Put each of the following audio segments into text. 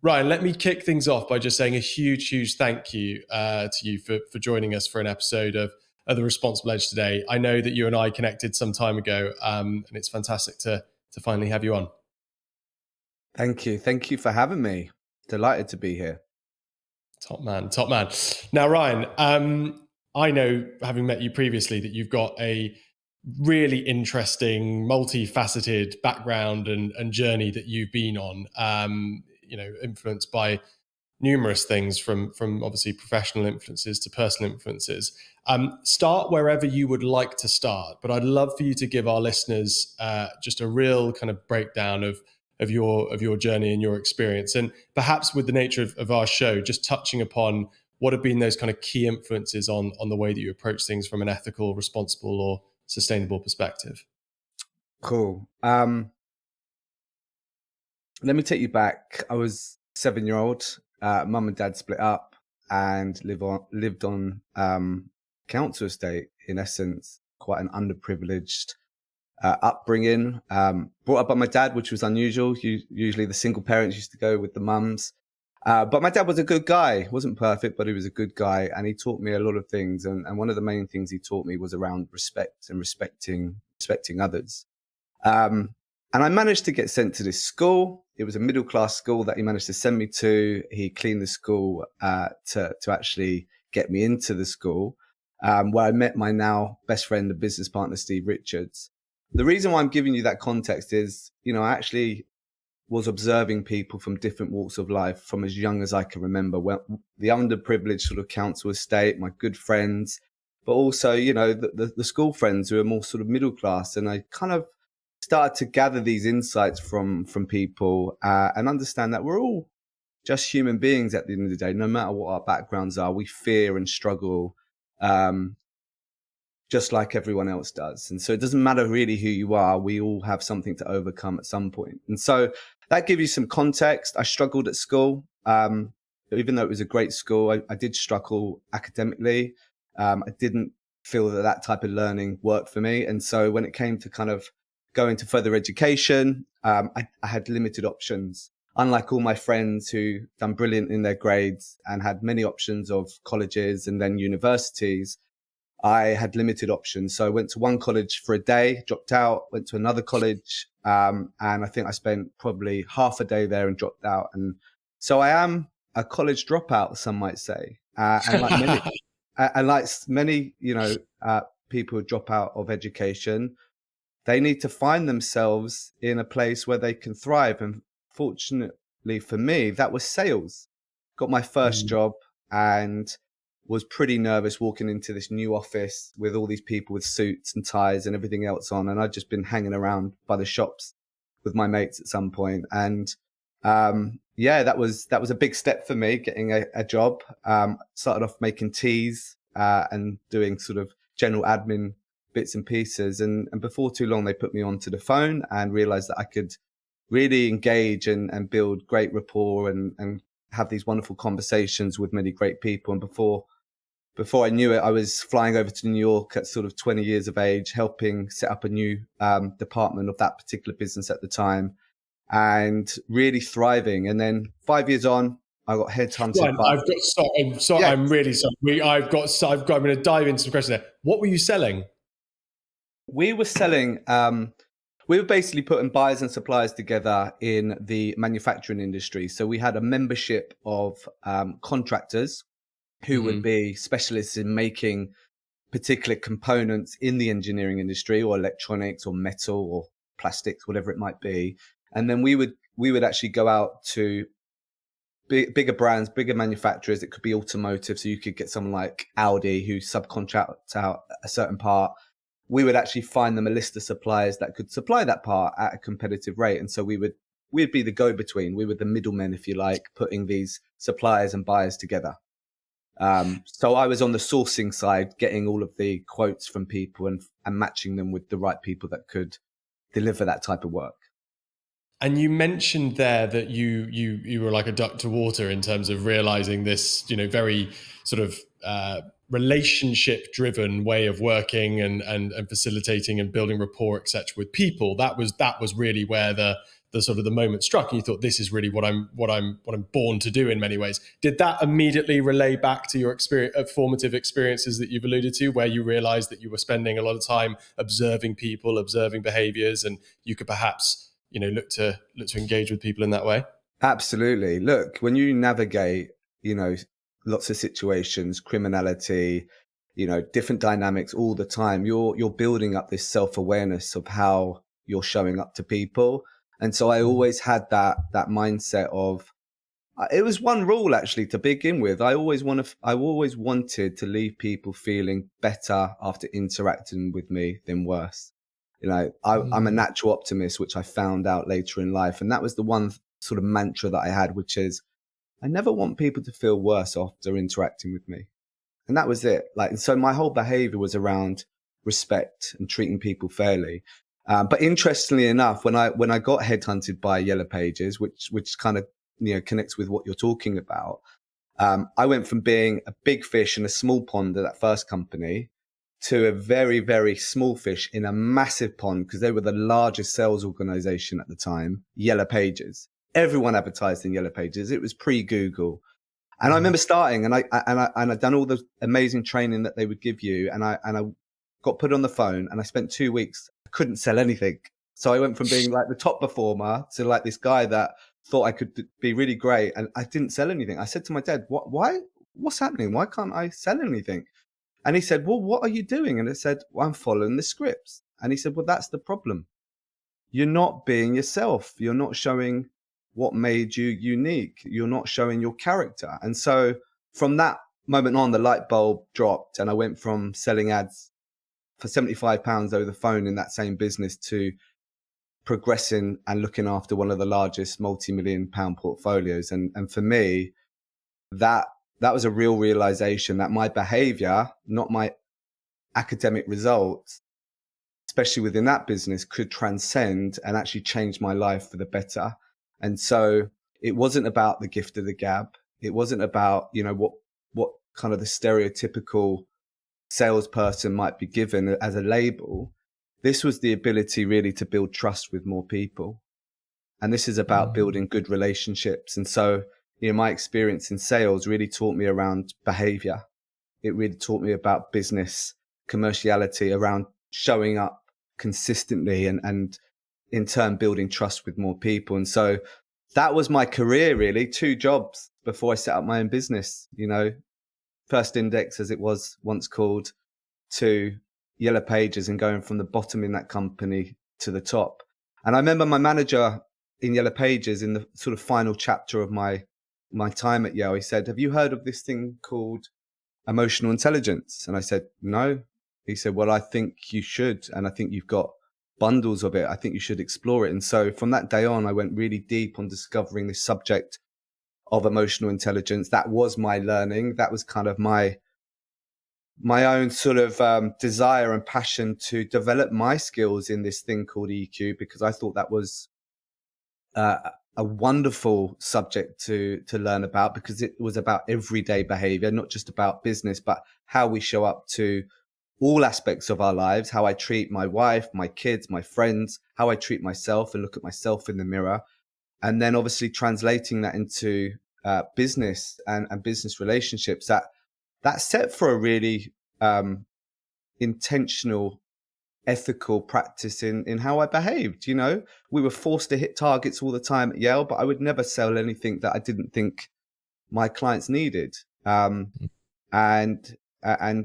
Ryan, let me kick things off by just saying a huge thank you to you for joining us for an episode of The Responsible Edge today. I know that you and I connected some time ago, and it's fantastic to finally have you on. Thank you. Thank you for having me. Delighted to be here. Top man. Now, Ryan, I know, having met you previously, that you've got a really interesting, multifaceted background and journey that you've been on, influenced by numerous things from obviously professional influences to personal influences. Start wherever you would like to start, but I'd love for you to give our listeners just a real kind of breakdown of your journey and your experience, and perhaps with the nature of our show, just touching upon what have been those kind of key influences on the way that you approach things from an ethical, responsible, or sustainable perspective. Cool. Let me take you back. I was 7-year-old. Mum and dad split up and lived on council estate. In essence, quite an underprivileged upbringing. Brought up by my dad, which was unusual. Usually the single parents used to go with the mums. But my dad was a good guy. He wasn't perfect, but he was a good guy. And he taught me a lot of things. And one of the main things he taught me was around respect and respecting others. And I managed to get sent to this school. It was a middle-class school that he managed to send me to. He cleaned the school to actually get me into the school, where I met my now best friend and business partner, Steve Richards. The reason why I'm giving you that context is, I actually was observing people from different walks of life from as young as I can remember. The underprivileged sort of council estate, my good friends, but also, the school friends who are more sort of middle class. And I kind of started to gather these insights from people and understand that we're all just human beings at the end of the day. No matter what our backgrounds are, we fear and struggle just like everyone else does. And so it doesn't matter really who you are. We all have something to overcome at some point. And so that gives you some context. I struggled at school. Even though it was a great school, I did struggle academically. I didn't feel that type of learning worked for me. And so when it came to kind of going to further education, I had limited options. Unlike all my friends who done brilliant in their grades and had many options of colleges and then universities, I had limited options. So I went to one college for a day, dropped out, went to another college. And I think I spent probably half a day there and dropped out. And so I am a college dropout, some might say. And like many, people who drop out of education, they need to find themselves in a place where they can thrive. And fortunately for me, that was sales. Got my first job and was pretty nervous walking into this new office with all these people with suits and ties and everything else on. And I'd just been hanging around by the shops with my mates at some point. And that was a big step for me, getting a job. Started off making teas and doing sort of general admin bits and pieces. And before too long, they put me onto the phone and realized that I could really engage and build great rapport and have these wonderful conversations with many great people. And before I knew it, I was flying over to New York at sort of 20 years of age, helping set up a new department of that particular business at the time and really thriving. And then 5 years on, I got headhunted. Right, I'm really sorry. I'm going to dive into some questions there. What were you selling? We were selling, we were basically putting buyers and suppliers together in the manufacturing industry. So we had a membership of contractors who would be specialists in making particular components in the engineering industry or electronics or metal or plastics, whatever it might be. And then we would actually go out to bigger brands, bigger manufacturers. It could be automotive. So you could get someone like Audi who subcontracts out a certain part. We would actually find them a list of suppliers that could supply that part at a competitive rate. And so we'd be the go-between. We were the middlemen, if you like, putting these suppliers and buyers together. So I was on the sourcing side, getting all of the quotes from people and matching them with the right people that could deliver that type of work. And you mentioned there that you were like a duck to water in terms of realizing this, very sort of relationship driven way of working and facilitating and building rapport, etc., with people, that was really where the sort of the moment struck, and you thought, this is really what I'm born to do in many ways. Did that immediately relay back to your experience, formative experiences that you've alluded to, where you realized that you were spending a lot of time observing people, observing behaviors, and you could perhaps, look to engage with people in that way? Absolutely. Look, when you navigate, lots of situations, criminality, different dynamics all the time, you're building up this self-awareness of how you're showing up to people. And so I always had that mindset of, it was one rule actually to begin with. I always wanted to leave people feeling better after interacting with me than worse. I'm a natural optimist, which I found out later in life. And that was the one sort of mantra that I had, which is, I never want people to feel worse after interacting with me. And that was it. And so my whole behavior was around respect and treating people fairly. But interestingly enough, when I got headhunted by Yellow Pages, which kind of connects with what you're talking about, I went from being a big fish in a small pond at that first company to a very, very small fish in a massive pond, because they were the largest sales organization at the time, Yellow Pages. Everyone advertised in Yellow Pages. It was pre-Google. And I remember starting, and I'd done all the amazing training that they would give you, and I got put on the phone, and I spent 2 weeks. I couldn't sell anything. So I went from being like the top performer to like this guy that thought I could be really great, and I didn't sell anything. I said to my dad, what's happening? Why can't I sell anything? And he said, well, what are you doing? And I said, well, I'm following the scripts. And he said, well, that's the problem. You're not being yourself. You're not showing what made you unique. You're not showing your character. And so from that moment on, the light bulb dropped, and I went from selling ads for £75 over the phone in that same business to progressing and looking after one of the largest multi-million-pound portfolios. And for me, that was a real realization that my behavior, not my academic results, especially within that business, could transcend and actually change my life for the better. And so it wasn't about the gift of the gab. It wasn't about, what kind of the stereotypical salesperson might be given as a label. This was the ability really to build trust with more people. And this is about building good relationships. And so, my experience in sales really taught me around behavior. It really taught me about business, commerciality, around showing up consistently and in turn building trust with more people. And so that was my career, really. 2 jobs before I set up my own business. First Index, as it was once called, to Yellow Pages, and going from the bottom in that company to the top. And I remember my manager in Yellow Pages, in the sort of final chapter of my time at Yale, he said, have you heard of this thing called emotional intelligence? And I said, no. He said, well, I think you should. And I think you've got bundles of it. I think you should explore it. And so from that day on, I went really deep on discovering this subject of emotional intelligence. That was my learning. That was kind of my own sort of desire and passion to develop my skills in this thing called EQ, because I thought that was a wonderful subject to learn about, because it was about everyday behavior, not just about business, but how we show up to all aspects of our lives, how I treat my wife, my kids, my friends, how I treat myself and look at myself in the mirror. And then obviously translating that into business and business relationships, that's set for a really intentional, ethical practice in how I behaved. We were forced to hit targets all the time at Yale, but I would never sell anything that I didn't think my clients needed, and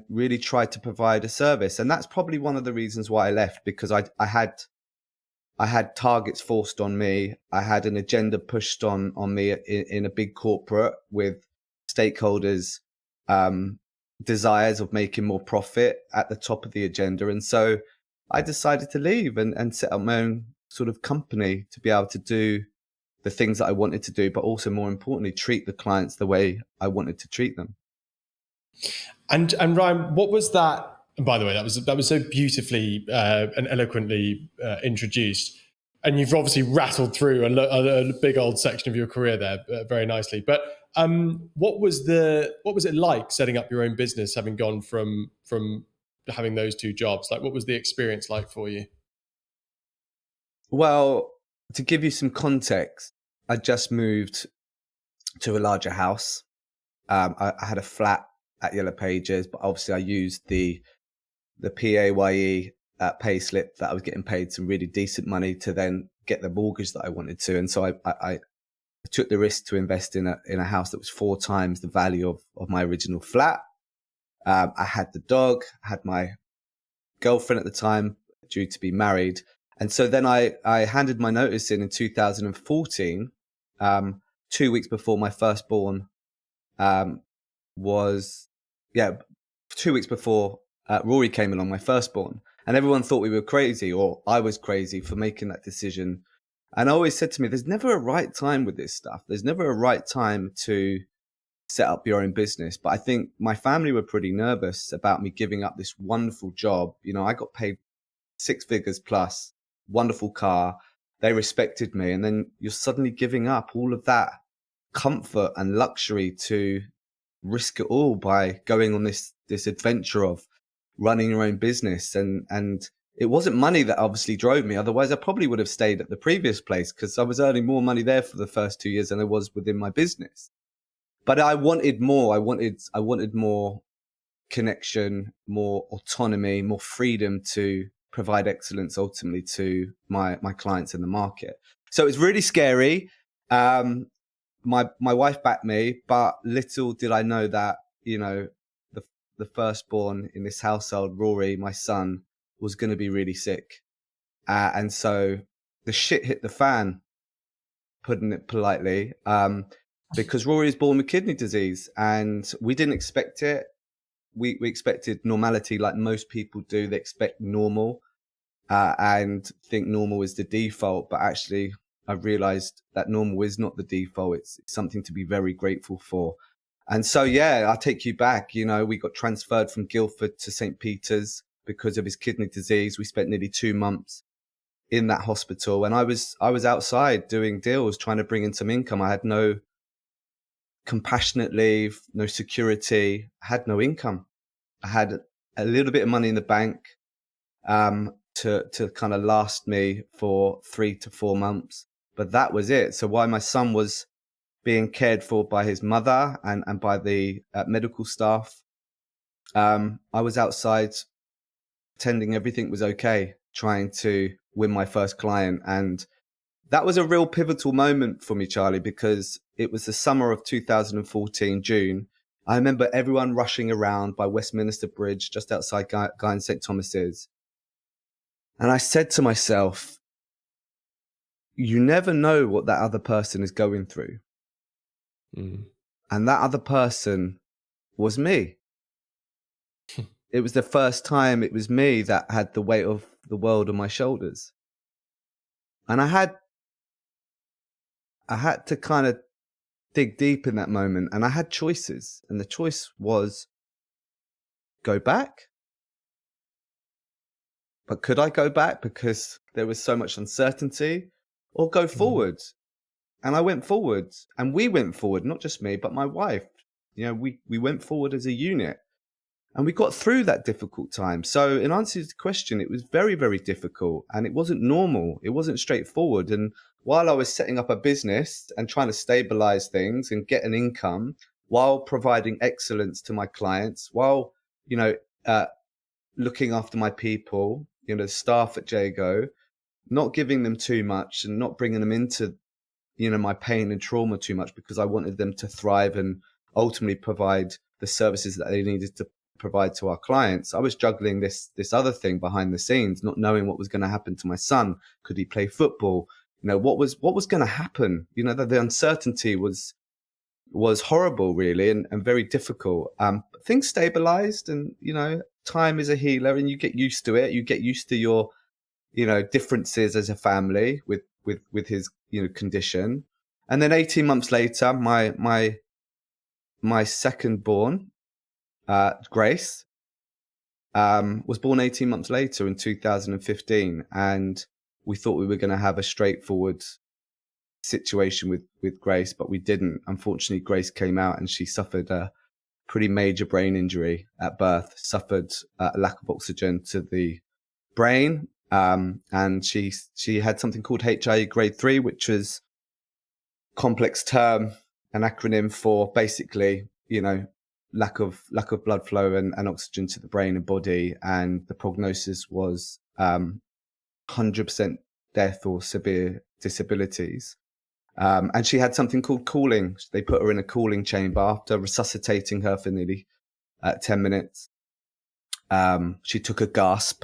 really tried to provide a service. And that's probably one of the reasons why I left, because I had targets forced on me. I had an agenda pushed on me in a big corporate with stakeholders' desires of making more profit at the top of the agenda. And so I decided to leave and set up my own sort of company to be able to do the things that I wanted to do, but also more importantly, treat the clients the way I wanted to treat them. And Ryan, what was that? And by the way, that was so beautifully and eloquently introduced. And you've obviously rattled through a big old section of your career there very nicely. But What was it like setting up your own business, having gone from having those two jobs? Like, what was the experience like for you? Well, to give you some context, I just moved to a larger house. I had a flat at Yellow Pages, but obviously I used the PAYE pay slip that I was getting paid some really decent money to then get the mortgage that I wanted to. And so I took the risk to invest in a house that was 4 times the value of my original flat. I had the dog, had my girlfriend at the time, due to be married. And so then I handed my notice in 2014, 2 weeks before my firstborn um, was, yeah, 2 weeks before Rory came along, my firstborn. And everyone thought we were crazy, or I was crazy for making that decision. And I always said to me, there's never a right time with this stuff. There's never a right time to set up your own business. But I think my family were pretty nervous about me giving up this wonderful job. You know, I got paid 6 figures plus, wonderful car. They respected me. And then you're suddenly giving up all of that comfort and luxury to risk it all by going on this adventure of running your own business. And it wasn't money that obviously drove me. Otherwise, I probably would have stayed at the previous place because I was earning more money there for the first 2 years than I was within my business. But I wanted more. I wanted more connection, more autonomy, more freedom to provide excellence ultimately to my clients in the market. So it's really scary. My wife backed me, but little did I know that, you know, the firstborn in this household, Rory, my son, was going to be really sick. And so the shit hit the fan, putting it politely, because Rory was born with kidney disease and we didn't expect it. We expected normality like most people do. They expect normal and think normal is the default. But actually, I've realized that normal is not the default. It's something to be very grateful for. And so, yeah, I'll take you back. You know, we got transferred from Guildford to St. Peter's because of his kidney disease. We spent nearly 2 months in that hospital. And I was outside doing deals, trying to bring in some income. I had no compassionate leave, no security, I had no income. I had a little bit of money in the bank to kind of last me for 3 to 4 months. But that was it. So while my son was being cared for by his mother and by the medical staff, I was outside pretending everything was okay, trying to win my first client. And that was a real pivotal moment for me, Charlie, because it was the summer of 2014, June. I remember everyone rushing around by Westminster Bridge, just outside Guy and St. Thomas's. And I said to myself, you never know what that other person is going through. Mm. And that other person was me. It was the first time it was me that had the weight of the world on my shoulders. And I had to kind of dig deep in that moment, and I had choices. And the choice was go back. But could I go back because there was so much uncertainty, or go forward? And I went forward, and we went forward, not just me, but my wife. You know, we went forward as a unit. And we got through that difficult time. So in answer to the question, it was very, very difficult and it wasn't normal. It wasn't straightforward. And while I was setting up a business and trying to stabilize things and get an income while providing excellence to my clients, while, you know, looking after my people, you know, the staff at Jago, not giving them too much and not bringing them into, you know, my pain and trauma too much, because I wanted them to thrive and ultimately provide the services that they needed to provide to our clients. I was juggling this other thing behind the scenes, not knowing what was going to happen to my son. Could he play football? You know, what was going to happen? You know, the uncertainty was horrible, really, and very difficult. But things stabilized, and you know, time is a healer, and you get used to it. You get used to your, you know, differences as a family with his, you know, condition. And then 18 months later, my second born, Grace, was born 18 months later in 2015. And we thought we were going to have a straightforward situation with Grace, but we didn't. Unfortunately, Grace came out and she suffered a pretty major brain injury at birth, suffered a lack of oxygen to the brain. And she had something called HIE grade 3, which was complex term, an acronym for basically, lack of blood flow and oxygen to the brain and body. And the prognosis was 100% death or severe disabilities. And she had something called cooling. They put her in a cooling chamber after resuscitating her for nearly 10 minutes. She took a gasp,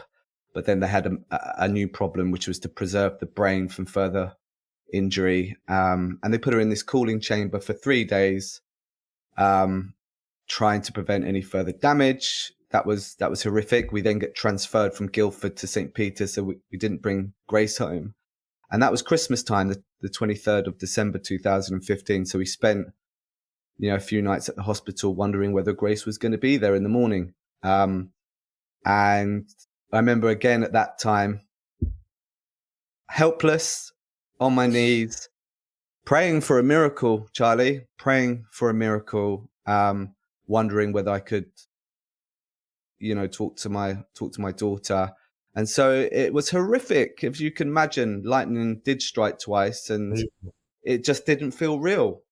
but then they had a new problem, which was to preserve the brain from further injury. And they put her in this cooling chamber for 3 days, trying to prevent any further damage. That was horrific. We then get transferred from Guildford to St. Peter's, so we didn't bring Grace home. And that was Christmas time, the 23rd of December 2015. So we spent, a few nights at the hospital wondering whether Grace was going to be there in the morning. And I remember again at that time, helpless, on my knees, praying for a miracle, Charlie, praying for a miracle, wondering whether I could, talk to my daughter. And so it was horrific. If you can imagine, lightning did strike twice and it just didn't feel real.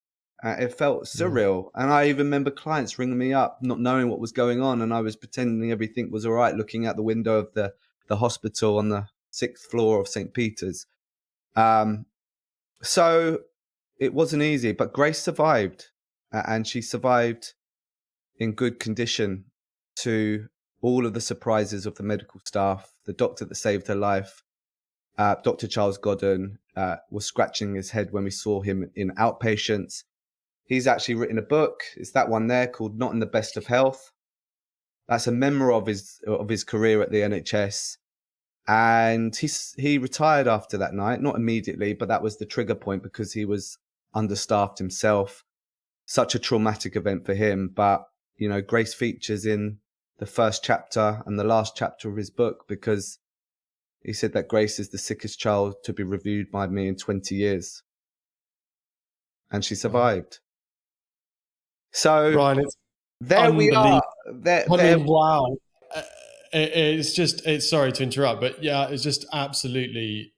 It felt surreal. And I even remember clients ringing me up, not knowing what was going on. And I was pretending everything was all right, looking out the window of the hospital on the 6th floor of St. Peter's. So it wasn't easy, but Grace survived. And she survived in good condition to all of the surprises of the medical staff. The doctor that saved her life, Dr. Charles Godden, was scratching his head when we saw him in outpatients. He's actually written a book. It's that one there called Not in the Best of Health. That's a memoir of his career at the NHS. And he retired after that night, not immediately, but that was the trigger point because he was understaffed himself. Such a traumatic event for him. But, Grace features in the first chapter and the last chapter of his book because he said that Grace is the sickest child to be reviewed by me in 20 years. And she survived. So Ryan, it's there we are. Wow. It's sorry to interrupt, but yeah, it's just absolutely,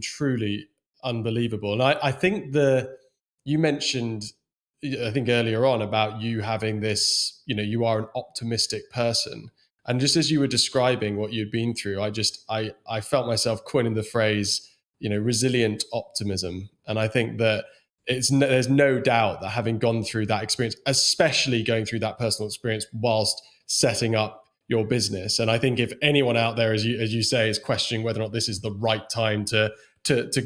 truly unbelievable. And I think you mentioned, I think earlier on about you having this, you are an optimistic person. And just as you were describing what you'd been through, I felt myself coining the phrase, resilient optimism. And I think that there's no doubt that having gone through that experience, especially going through that personal experience whilst setting up your business. And I think if anyone out there, as you say, is questioning whether or not this is the right time to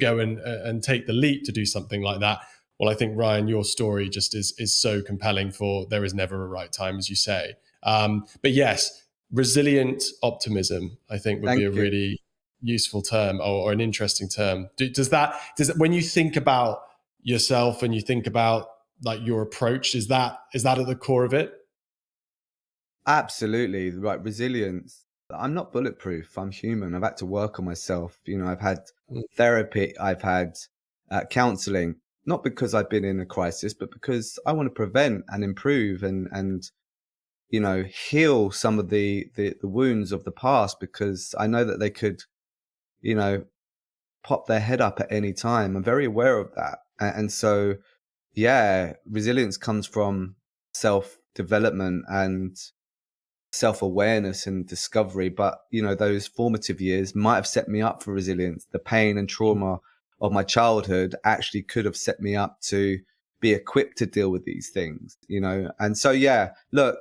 go and take the leap to do something like that, well, I think, Ryan, your story just is so compelling for there is never a right time, as you say. But yes, resilient optimism, I think, would be a really useful term or an interesting term. Does that when you think about yourself and you think about like your approach, is that at the core of it? Absolutely right. Resilience. I'm not bulletproof. I'm human. I've had to work on myself. I've had therapy. I've had counseling, not because I've been in a crisis, but because I want to prevent and improve and heal some of the wounds of the past, because I know that they could, pop their head up at any time. I'm very aware of that. And so, yeah, resilience comes from self-development and self-awareness and discovery. But, those formative years might have set me up for resilience. The pain and trauma of my childhood actually could have set me up to be equipped to deal with these things, And so, yeah, look,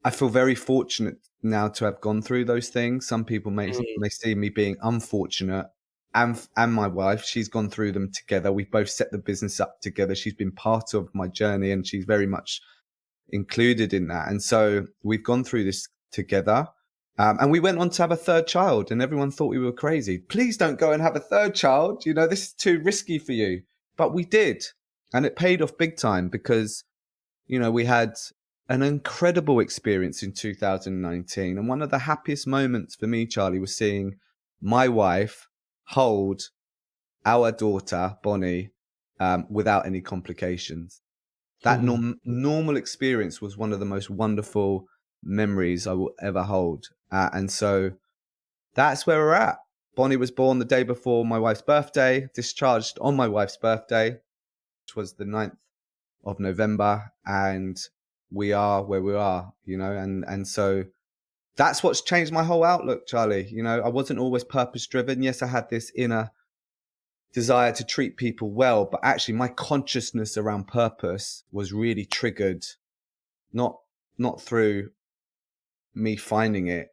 I feel very fortunate now to have gone through those things. Some people may see me being unfortunate. And my wife, she's gone through them together. We both set the business up together. She's been part of my journey and she's very much included in that. And so we've gone through this together. And we went on to have a third child and everyone thought we were crazy. Please don't go and have a third child. This is too risky for you. But we did. And it paid off big time because, we had an incredible experience in 2019. And one of the happiest moments for me, Charlie, was seeing my wife hold our daughter, Bonnie, without any complications. That normal experience was one of the most wonderful memories I will ever hold. And so that's where we're at. Bonnie was born the day before my wife's birthday, discharged on my wife's birthday, which was the 9th of November. And we are where we are, and so that's what's changed my whole outlook, Charlie. I wasn't always purpose driven. Yes, I had this inner desire to treat people well, but actually my consciousness around purpose was really triggered not through me finding it,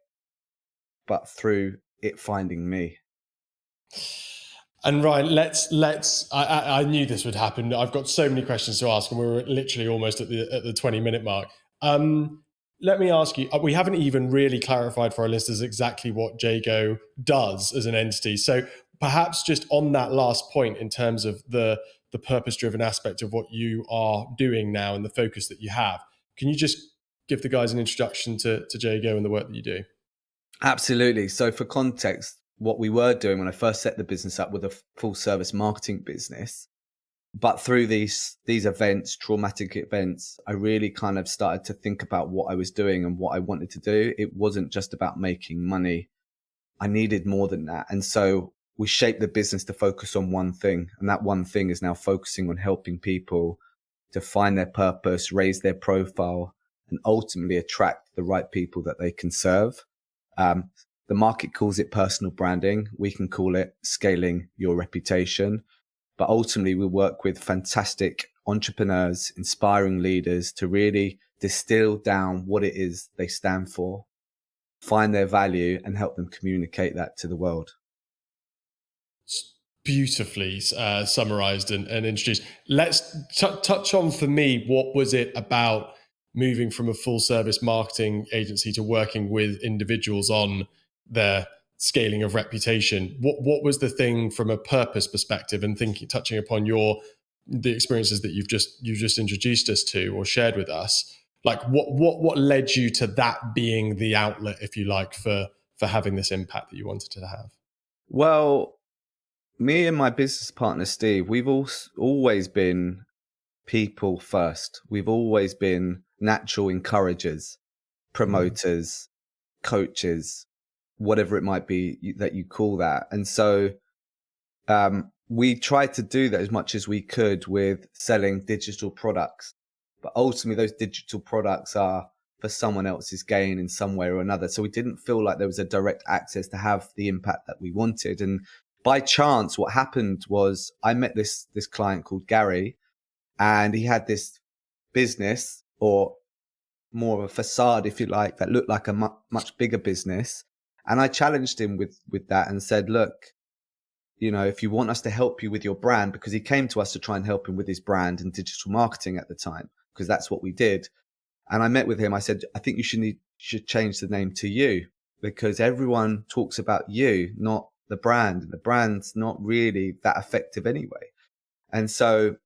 but through it finding me. And Ryan, I knew this would happen. I've got so many questions to ask, and we're literally almost at the 20-minute mark. Let me ask you, we haven't even really clarified for our listeners exactly what Jago does as an entity. So perhaps just on that last point, in terms of the purpose-driven aspect of what you are doing now and the focus that you have, can you just give the guys an introduction to Jago and the work that you do? Absolutely. So for context, what we were doing when I first set the business up with a full service marketing business, but through these events, traumatic events, I really kind of started to think about what I was doing and what I wanted to do. It wasn't just about making money. I needed more than that. And so we shaped the business to focus on one thing. And that one thing is now focusing on helping people to find their purpose, raise their profile, and ultimately attract the right people that they can serve. The market calls it personal branding. We can call it scaling your reputation. But ultimately, we work with fantastic entrepreneurs, inspiring leaders to really distill down what it is they stand for, find their value, and help them communicate that to the world. Beautifully summarized and introduced. Let's touch on, for me, what was it about moving from a full service marketing agency to working with individuals on their scaling of reputation? What was the thing from a purpose perspective, and touching upon the experiences that you've just introduced us to or shared with us? Like what led you to that being the outlet, if you like, for having this impact that you wanted to have? Well, me and my business partner, Steve, we've always been people first. We've always been natural encouragers, promoters, coaches, whatever it might be that you call that. And so we tried to do that as much as we could with selling digital products. But ultimately, those digital products are for someone else's gain in some way or another. So we didn't feel like there was a direct access to have the impact that we wanted. And by chance, what happened was I met this client called Gary, and he had this business, or more of a facade, if you like, that looked like a much bigger business. And I challenged him with that and said, look, if you want us to help you with your brand, because he came to us to try and help him with his brand and digital marketing at the time, because that's what we did. And I met with him. I said, I think you should change the name to You, because everyone talks about you, not the brand. The brand's not really that effective anyway. And so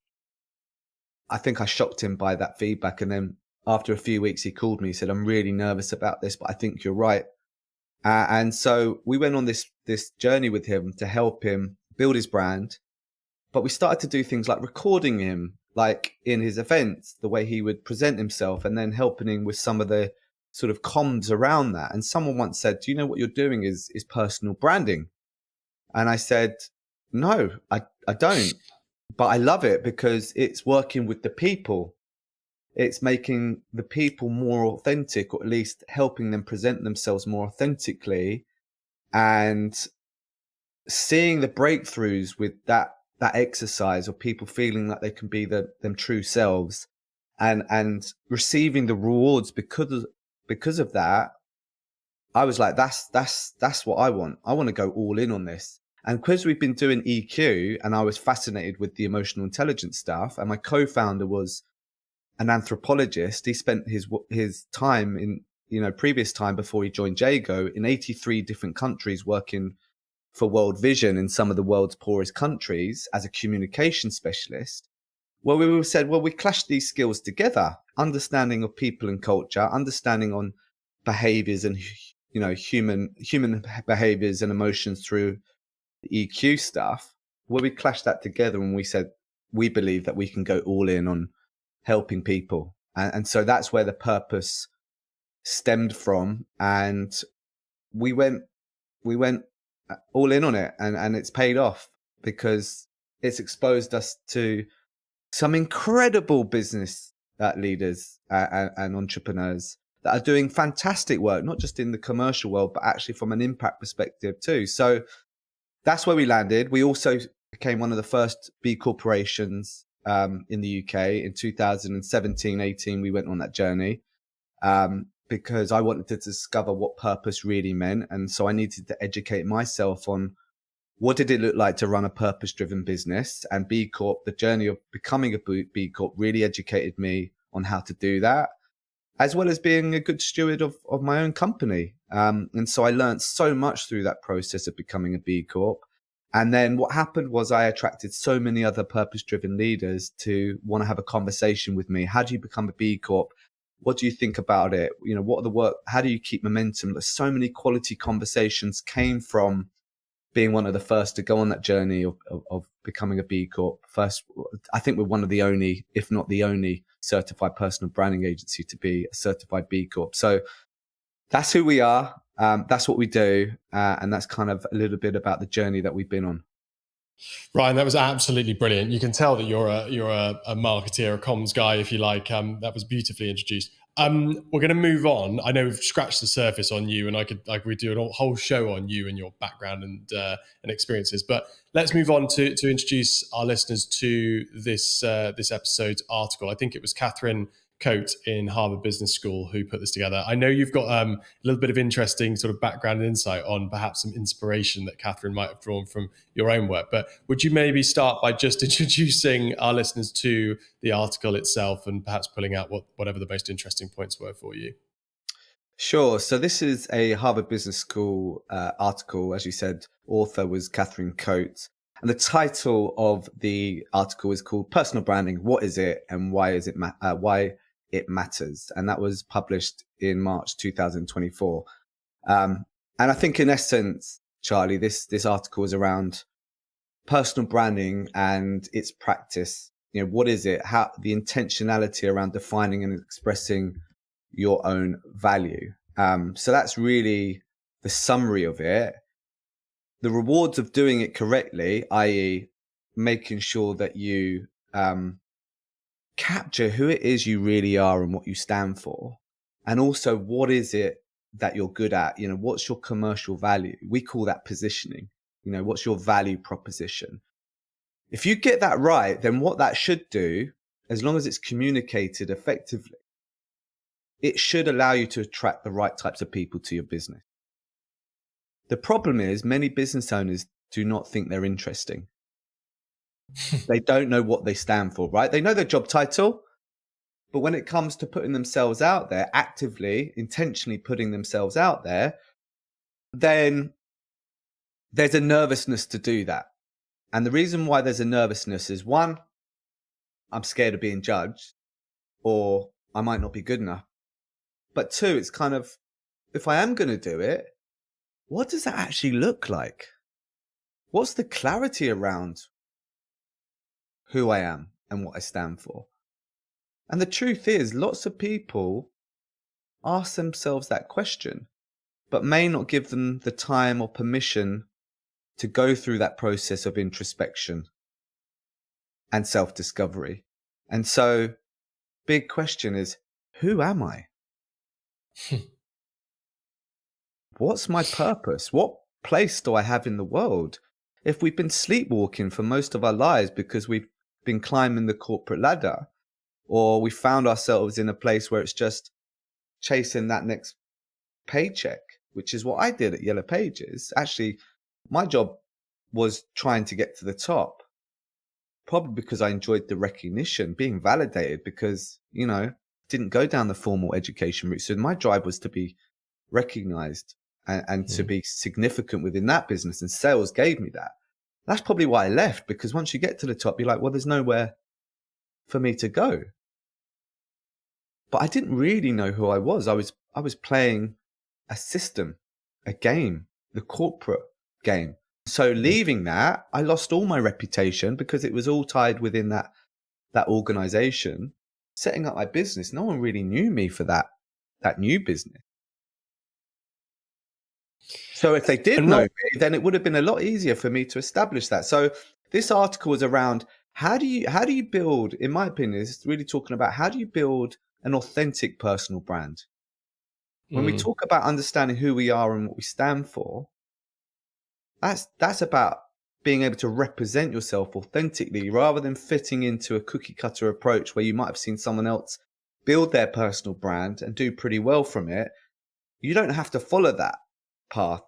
I think I shocked him by that feedback. And then after a few weeks, he called me. He said, I'm really nervous about this, but I think you're right. And so we went on this journey with him to help him build his brand. But we started to do things like recording him, like in his events, the way he would present himself, and then helping him with some of the sort of comms around that. And someone once said, do you know what you're doing is personal branding? And I said, no, I don't. But I love it because it's working with the people. It's making the people more authentic, or at least helping them present themselves more authentically, and seeing the breakthroughs with that exercise of people feeling like they can be them true selves, and receiving the rewards because of that. I was like, that's what I want. I want to go all in on this. And because we've been doing EQ, and I was fascinated with the emotional intelligence stuff, and my co-founder was an anthropologist. He spent his time in, previous time before he joined Jago, in 83 different countries working for World Vision in some of the world's poorest countries as a communication specialist. Well, we said, we clashed these skills together: understanding of people and culture, understanding on behaviors and, human behaviors and emotions through the EQ stuff. where we clashed that together and we said, we believe that we can go all in on helping people. And so that's where the purpose stemmed from. And we went all in on it, and it's paid off because it's exposed us to some incredible business leaders and entrepreneurs that are doing fantastic work, not just in the commercial world, but actually from an impact perspective too. So that's where we landed. We also became one of the first B corporations in the UK in 2017, 18. We went on that journey because I wanted to discover what purpose really meant. And so I needed to educate myself on what did it look like to run a purpose-driven business. And B Corp, the journey of becoming a B Corp really educated me on how to do that, as well as being a good steward of my own company. And so I learned so much through that process of becoming a B Corp. And then what happened was I attracted so many other purpose-driven leaders to want to have a conversation with me. How do you become a B Corp? What do you think about it? You know, what are the work? How do you keep momentum? There's so many quality conversations came from being one of the first to go on that journey of becoming a B Corp. First, I think we're one of the only, if not the only, certified personal branding agency to be a certified B Corp. So that's who we are. That's what we do. And that's kind of a little bit about the journey that we've been on. Ryan, that was absolutely brilliant. You can tell that you're a marketeer, a comms guy, if you like. That was beautifully introduced. We're going to move on. I know we've scratched the surface on you, and I could do a whole show on you and your background and experiences. But let's move on to introduce our listeners to this episode's article. I think it was Catherine Coate in Harvard Business School who put this together. I know you've got a little bit of interesting sort of background and insight on perhaps some inspiration that Catherine might have drawn from your own work. But would you maybe start by just introducing our listeners to the article itself and perhaps pulling out whatever the most interesting points were for you? Sure. So this is a Harvard Business School article. As you said, author was Catherine Coate. And the title of the article is called Personal Branding. What is it and why it matters? And that was published in March 2024. And I think in essence, Charlie, this article is around personal branding and its practice. You know, what is it? How the intentionality around defining and expressing your own value. So that's really the summary of it. The rewards of doing it correctly, i.e. making sure that you capture who it is you really are and what you stand for. And also, what is it that you're good at? You know, what's your commercial value? We call that positioning. You know, what's your value proposition? If you get that right, then what that should do, as long as it's communicated effectively, it should allow you to attract the right types of people to your business. The problem is many business owners do not think they're interesting. They don't know what they stand for, right? They know their job title, but when it comes to putting themselves out there, actively, intentionally putting themselves out there, then there's a nervousness to do that. And the reason why there's a nervousness is, one, I'm scared of being judged, or I might not be good enough. But two, it's kind of, if I am going to do it, what does that actually look like? What's the clarity around who I am and what I stand for? And the truth is, lots of people ask themselves that question, but may not give them the time or permission to go through that process of introspection and self-discovery. And so, big question is, who am I? What's my purpose? What place do I have in the world? If we've been sleepwalking for most of our lives because we've been climbing the corporate ladder, or we found ourselves in a place where it's just chasing that next paycheck, which is what I did at Yellow Pages. Actually, my job was trying to get to the top, probably because I enjoyed the recognition, being validated, because, you know, didn't go down the formal education route. So my drive was to be recognized and to be significant within that business. And sales gave me that. That's probably why I left, because once you get to the top, you're like, well, there's nowhere for me to go. But I didn't really know who I was. I was playing a system, a game, the corporate game. So leaving that, I lost all my reputation because it was all tied within that organization. Setting up my business, no one really knew me for that new business. So if they did And know right, me, then it would have been a lot easier for me to establish that. So this article is around how do you build, in my opinion, it's really talking about how do you build an authentic personal brand. When we talk about understanding who we are and what we stand for, that's about being able to represent yourself authentically rather than fitting into a cookie cutter approach where you might have seen someone else build their personal brand and do pretty well from it. You don't have to follow that path.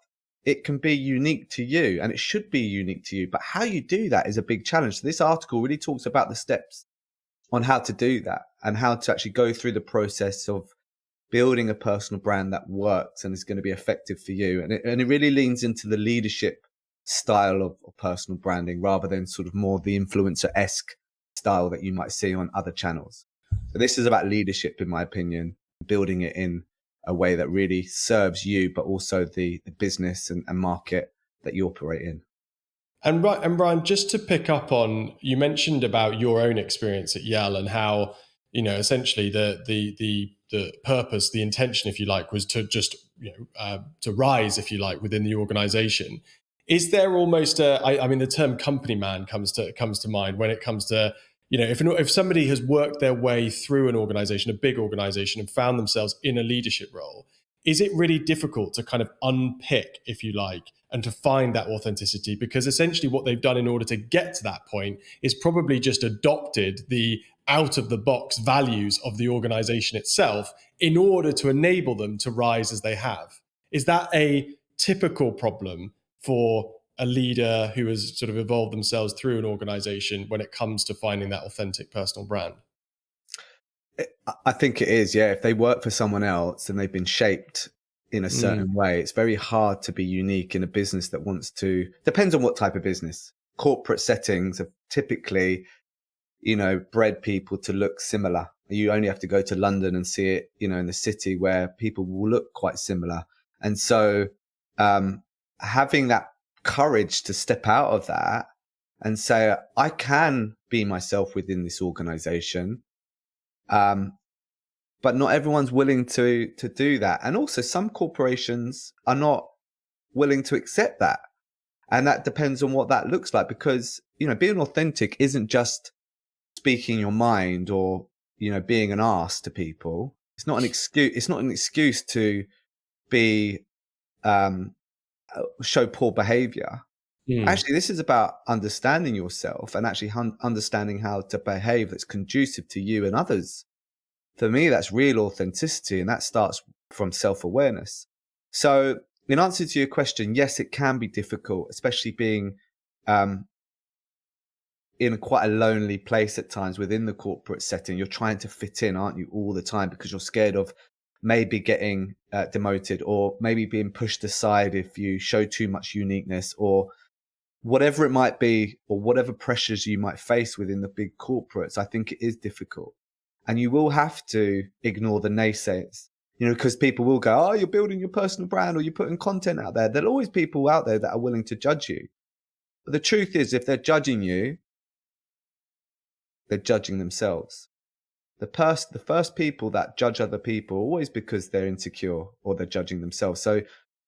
It can be unique to you, and it should be unique to you. But how you do that is a big challenge. So this article really talks about the steps on how to do that and how to actually go through the process of building a personal brand that works and is going to be effective for you. And it really leans into the leadership style of personal branding rather than sort of more the influencer-esque style that you might see on other channels. So this is about leadership, in my opinion, building it in a way that really serves you, but also the business and market that you operate in. And right, and Brian, just to pick up on, you mentioned about your own experience at Yale and how, essentially the purpose, the intention, if you like, was to just to rise, if you like, within the organization. Is there almost I mean, the term company man comes to mind when it comes to, if somebody has worked their way through an organization, a big organization, and found themselves in a leadership role, is it really difficult to kind of unpick, if you like, and to find that authenticity? Because essentially what they've done in order to get to that point is probably just adopted the out of the box values of the organization itself in order to enable them to rise as they have. Is that a typical problem for a leader who has sort of evolved themselves through an organization when it comes to finding that authentic personal brand? I think it is, yeah. If they work for someone else and they've been shaped in a certain way, it's very hard to be unique in a business that wants to, depends on what type of business. Corporate settings have typically, bred people to look similar. You only have to go to London and see it, in the city where people will look quite similar. And so having that courage to step out of that and say, I can be myself within this organization. But not everyone's willing to do that. And also some corporations are not willing to accept that. And that depends on what that looks like, because, being authentic isn't just speaking your mind or, being an arse to people. It's not an excuse. It's not an excuse to be, show poor behavior. Actually, this is about understanding yourself and actually understanding how to behave that's conducive to you and others. For me, that's real authenticity, and that starts from self-awareness. So in answer to your question, yes, it can be difficult, especially being in quite a lonely place at times within the corporate setting. You're trying to fit in, aren't you, all the time, because you're scared of maybe getting demoted or maybe being pushed aside if you show too much uniqueness or whatever it might be, or whatever pressures you might face within the big corporates. I think it is difficult. And you will have to ignore the naysayers, because people will go, oh, you're building your personal brand or you're putting content out there. There are always people out there that are willing to judge you. But the truth is, if they're judging you, they're judging themselves. The first people that judge other people are always because they're insecure or they're judging themselves. So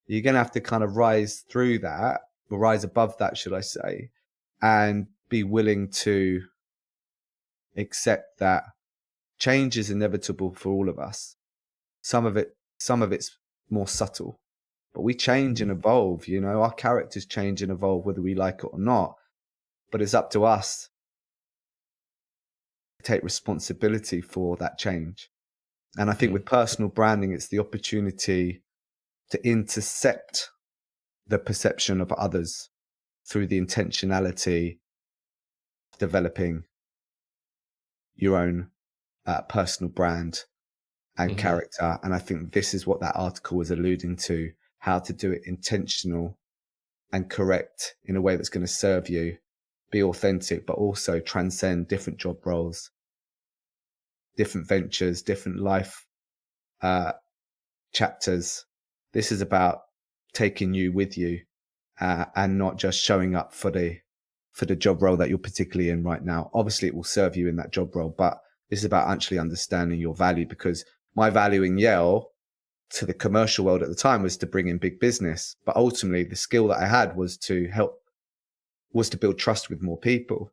you're going to have to kind of rise through that, or rise above that, should I say, and be willing to accept that change is inevitable for all of us. Some of it's more subtle, but we change and evolve. Our characters change and evolve whether we like it or not. But it's up to us to take responsibility for that change. And I think with personal branding, it's the opportunity to intercept the perception of others through the intentionality of developing your own personal brand and character. And I think this is what that article was alluding to, how to do it intentional and correct in a way that's going to serve you, be authentic, but also transcend different job roles, different ventures, different life chapters. This is about taking you with you and not just showing up for the job role that you're particularly in right now. Obviously, it will serve you in that job role, but this is about actually understanding your value, because my value in Yale to the commercial world at the time was to bring in big business. But ultimately, the skill that I had was to build trust with more people.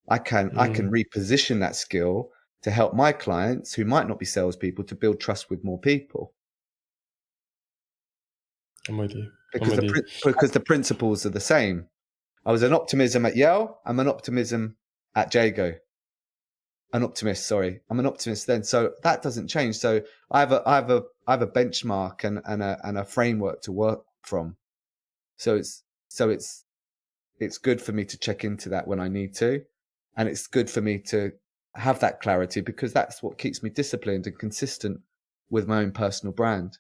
I can reposition that skill to help my clients who might not be salespeople to build trust with more people. I'm with you. Because the principles are the same. I was an optimism at Yale. I'm an optimism at Jago. I'm an optimist then. So that doesn't change. So I have a benchmark and a framework to work from. So it's good for me to check into that when I need to, and it's good for me to have that clarity, because that's what keeps me disciplined and consistent with my own personal brand.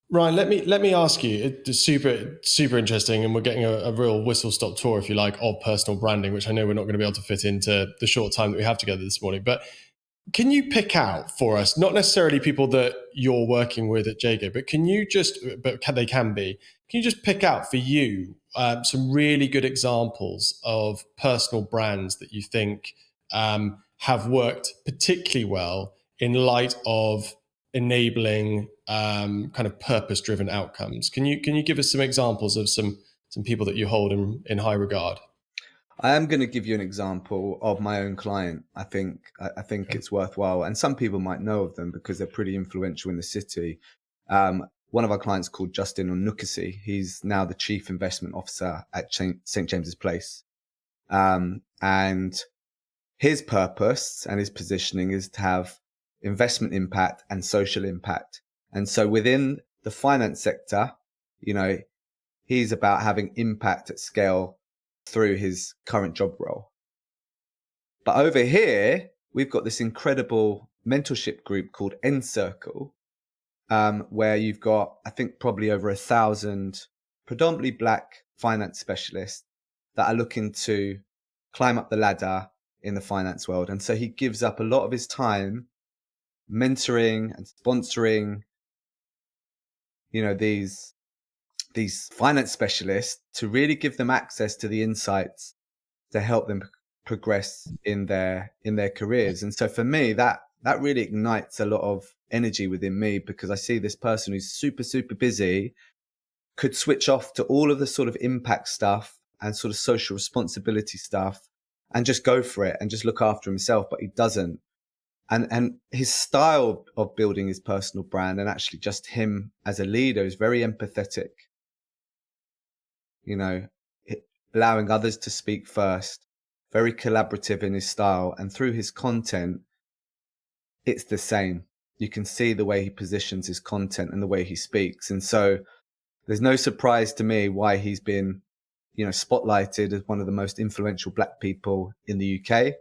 Ryan, let me ask you. It's super interesting, and we're getting a real whistle stop tour, if you like, of personal branding, which I know we're not going to be able to fit into the short time that we have together this morning. But can you pick out for us, not necessarily people that you're working with at Jago, but they can be. Can you just pick out for you some really good examples of personal brands that you think have worked particularly well in light of enabling kind of purpose-driven outcomes? Can you give us some examples of some people that you hold in high regard? I am going to give you an example of my own client. I think it's worthwhile, and some people might know of them because they're pretty influential in the city. One of our clients called Justin Onukasi. He's now the Chief Investment Officer at St. James's Place. And his purpose and his positioning is to have investment impact and social impact. And so within the finance sector, he's about having impact at scale through his current job role. But over here, we've got this incredible mentorship group called N Circle, where you've got, I think, probably over 1,000 predominantly Black finance specialists that are looking to climb up the ladder in the finance world. And so he gives up a lot of his time mentoring and sponsoring, these finance specialists to really give them access to the insights to help them progress in their careers. And so for me, that really ignites a lot of energy within me, because I see this person who's super, super busy could switch off to all of the sort of impact stuff and sort of social responsibility stuff and just go for it and just look after himself, but he doesn't. And his style of building his personal brand, and actually just him as a leader, is very empathetic. Allowing others to speak first, very collaborative in his style, and through his content, it's the same. You can see the way he positions his content and the way he speaks. And so there's no surprise to me why he's been, spotlighted as one of the most influential Black people in the UK,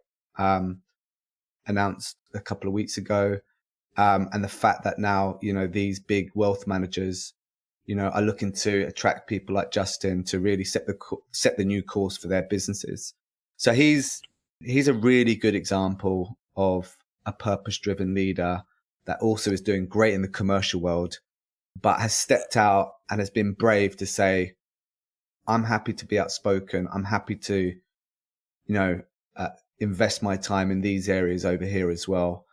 announced a couple of weeks ago. And the fact that now, these big wealth managers, are looking to attract people like Justin to really set the new course for their businesses. So he's a really good example of a purpose-driven leader that also is doing great in the commercial world, but has stepped out and has been brave to say, I'm happy to be outspoken. I'm happy to, invest my time in these areas over here as well.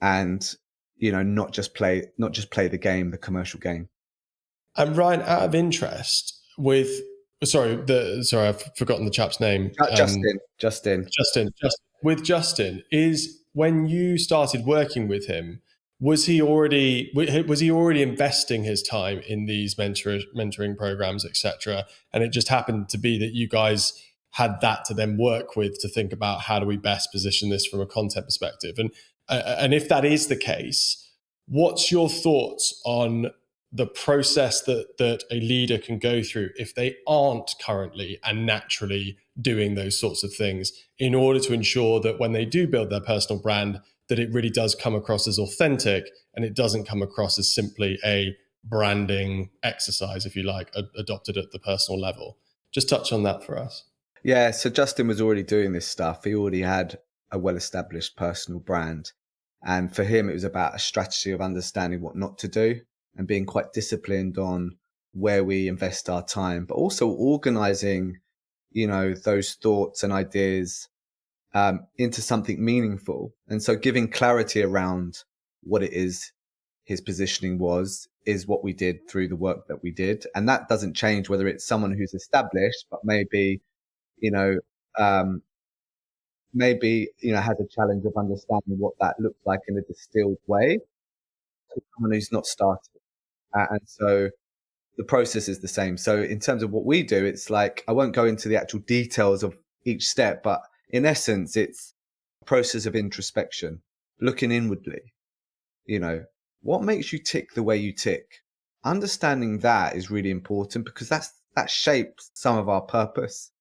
And, not just play the game, the commercial game. And Ryan, out of interest, I've forgotten the chap's name. Justin. With Justin, is when you started working with him, was he already investing his time in these mentoring programs, etc.? And it just happened to be that you guys had that to then work with to think about how do we best position this from a content perspective. And if that is the case, what's your thoughts on the process that a leader can go through if they aren't currently and naturally doing those sorts of things, in order to ensure that when they do build their personal brand, that it really does come across as authentic and it doesn't come across as simply a branding exercise, if you like, adopted at the personal level? Just touch on that for us. Yeah, so Justin was already doing this stuff. He already had a well-established personal brand. And for him, it was about a strategy of understanding what not to do and being quite disciplined on where we invest our time, but also organizing, those thoughts and ideas into something meaningful. And so giving clarity around what it is his positioning is what we did through the work that we did. And that doesn't change whether it's someone who's established, but maybe, you know, um, has a challenge of understanding what that looks like in a distilled way to someone who's not started. And so the process is the same. So in terms of what we do, it's like, I won't go into the actual details of each step, but in essence, it's a process of introspection, looking inwardly, what makes you tick the way you tick? Understanding that is really important because that shapes some of our purpose.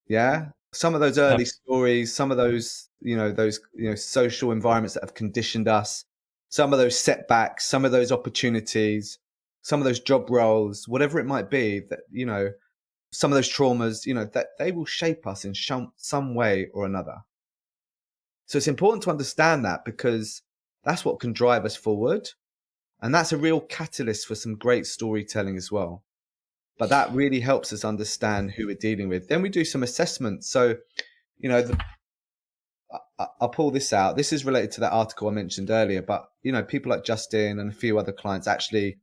Yeah. Some of those early stories, some of those, social environments that have conditioned us, some of those setbacks, some of those opportunities, some of those job roles, whatever it might be, that, some of those traumas, that they will shape us in some way or another. So it's important to understand that because that's what can drive us forward. And that's a real catalyst for some great storytelling as well. But that really helps us understand who we're dealing with. Then we do some assessments. So, I'll pull this out. This is related to that article I mentioned earlier, but, people like Justin and a few other clients actually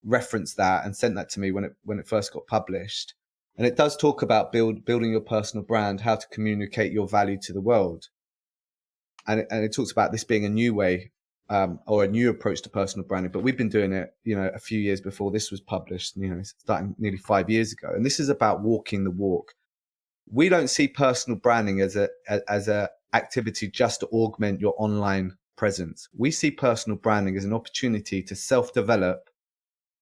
referenced that and sent that to me when it first got published. And it does talk about building your personal brand, how to communicate your value to the world. And it talks about this being a new way or a new approach to personal branding. But we've been doing it, a few years before this was published, starting nearly 5 years ago. And this is about walking the walk. We don't see personal branding as a activity just to augment your online presence. We see personal branding as an opportunity to self-develop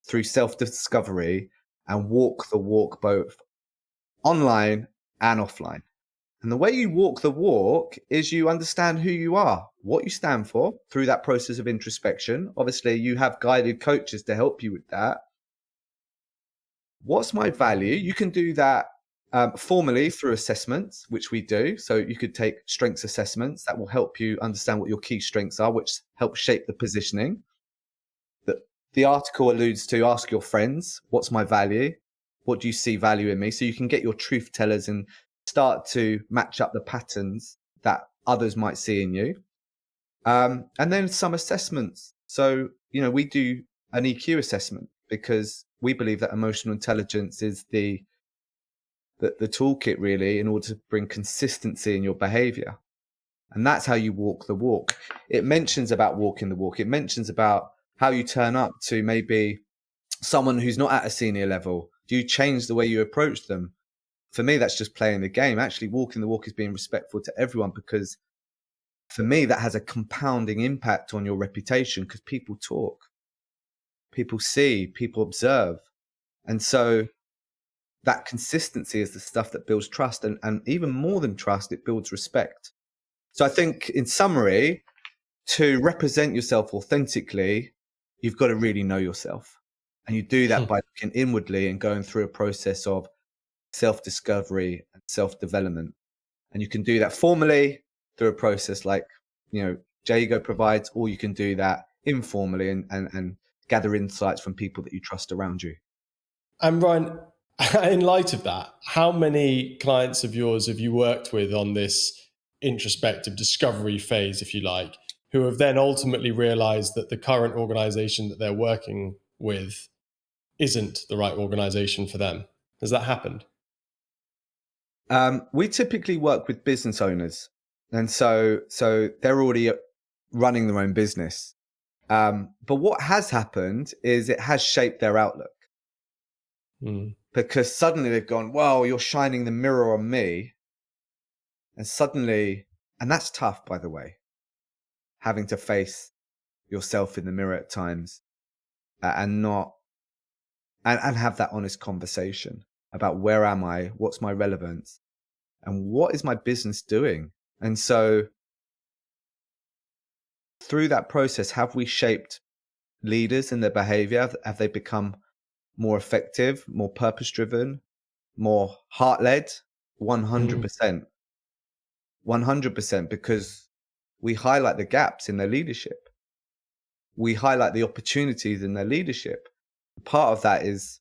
through self-discovery and walk the walk both online and offline. And the way you walk the walk is you understand who you are, what you stand for through that process of introspection. Obviously, you have guided coaches to help you with that. What's my value? You can do that formally through assessments, which we do. So you could take strengths assessments that will help you understand what your key strengths are, which helps shape the positioning. The article alludes to ask your friends, what's my value? What do you see value in me? So you can get your truth tellers and start to match up the patterns that others might see in you. And then some assessments. So, we do an EQ assessment because we believe that emotional intelligence is the toolkit really in order to bring consistency in your behavior. And that's how you walk the walk. It mentions about walking the walk. It mentions about how you turn up to maybe someone who's not at a senior level. Do you change the way you approach them? For me, that's just playing the game. Actually, walking the walk is being respectful to everyone because for me, that has a compounding impact on your reputation because people talk, people see, people observe. And so that consistency is the stuff that builds trust. And even more than trust, it builds respect. So I think in summary, to represent yourself authentically, you've got to really know yourself. And you do that by looking inwardly and going through a process of self-discovery and self-development. And you can do that formally through a process like, Jago provides, or you can do that informally and gather insights from people that you trust around you. And Ryan, in light of that, how many clients of yours have you worked with on this introspective discovery phase, if you like, who have then ultimately realized that the current organization that they're working with isn't the right organization for them? Has that happened? We typically work with business owners. And so they're already running their own business. But what has happened is it has shaped their outlook. Because suddenly they've gone, well, you're shining the mirror on me. And suddenly, and that's tough, by the way, having to face yourself in the mirror at times and have that honest conversation about where am I, what's my relevance, and what is my business doing? And so through that process, have we shaped leaders in their behavior? Have they become more effective, more purpose-driven, more heart-led? 100%. 100%, because we highlight the gaps in their leadership. We highlight the opportunities in their leadership. Part of that is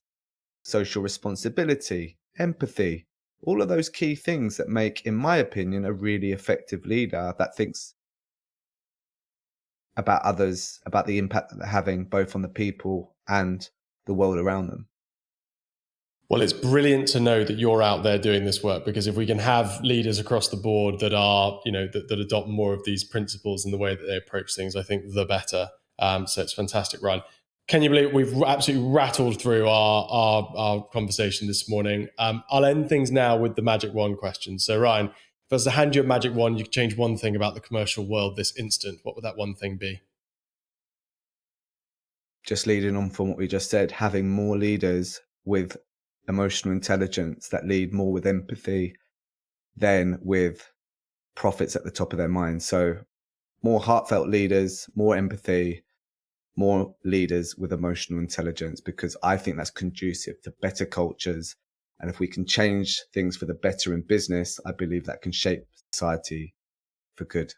social responsibility, empathy, all of those key things that make, in my opinion, a really effective leader that thinks about others, about the impact that they're having both on the people and the world around them. Well, it's brilliant to know that you're out there doing this work, because if we can have leaders across the board that are, that adopt more of these principles in the way that they approach things, I think the better. So it's fantastic, Ryan. Can you believe we've absolutely rattled through our conversation this morning? I'll end things now with the magic wand question. So, Ryan, if I was to hand you a magic wand, you could change one thing about the commercial world this instant. What would that one thing be? Just leading on from what we just said, having more leaders with emotional intelligence that lead more with empathy than with profits at the top of their mind. So more heartfelt leaders, more empathy, more leaders with emotional intelligence, because I think that's conducive to better cultures. And if we can change things for the better in business, I believe that can shape society for good.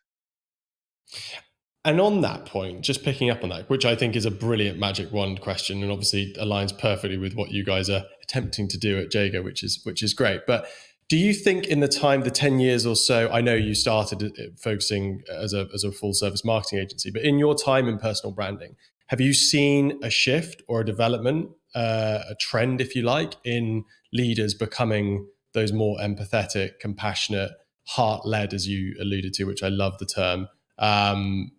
And on that point, just picking up on that, which I think is a brilliant magic wand question, and obviously aligns perfectly with what you guys are attempting to do at Jago, which is great. But do you think in the 10 years or so, I know you started focusing as a full service marketing agency, but in your time in personal branding, have you seen a shift or a development, a trend, if you like, in leaders becoming those more empathetic, compassionate, heart-led, as you alluded to, which I love the term,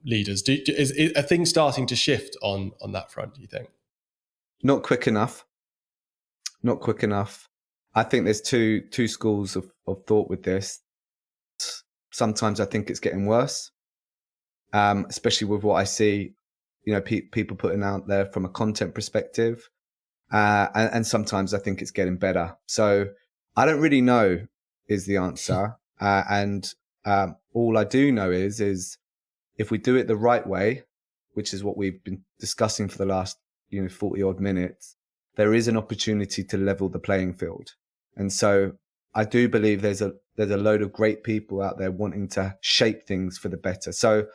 leaders? Are things starting to shift on that front, do you think? Not quick enough. Not quick enough. I think there's two schools of thought with this. Sometimes I think it's getting worse, especially with what I see, people putting out there from a content perspective. And sometimes I think it's getting better. So I don't really know is the answer. And all I do know is if we do it the right way, which is what we've been discussing for the last 40 odd minutes, there is an opportunity to level the playing field. And so I do believe there's a load of great people out there wanting to shape things for the better. So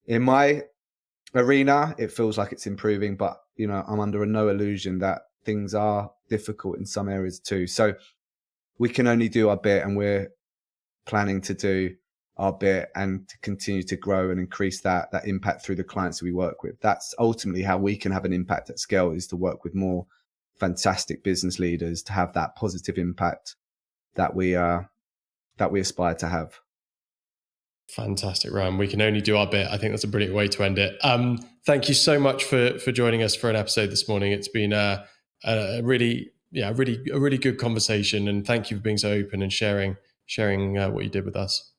in my arena, it feels like it's improving, but I'm under no illusion that things are difficult in some areas too. So we can only do our bit, and we're planning to do our bit and to continue to grow and increase that impact through the clients that we work with. That's ultimately how we can have an impact at scale, is to work with more fantastic business leaders to have that positive impact that we aspire to have. Fantastic, Ryan. We can only do our bit. I think that's a brilliant way to end it. Thank you so much for joining us for an episode this morning. It's been a really good conversation, and thank you for being so open and sharing what you did with us.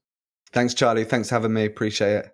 Thanks, Charlie. Thanks for having me. Appreciate it.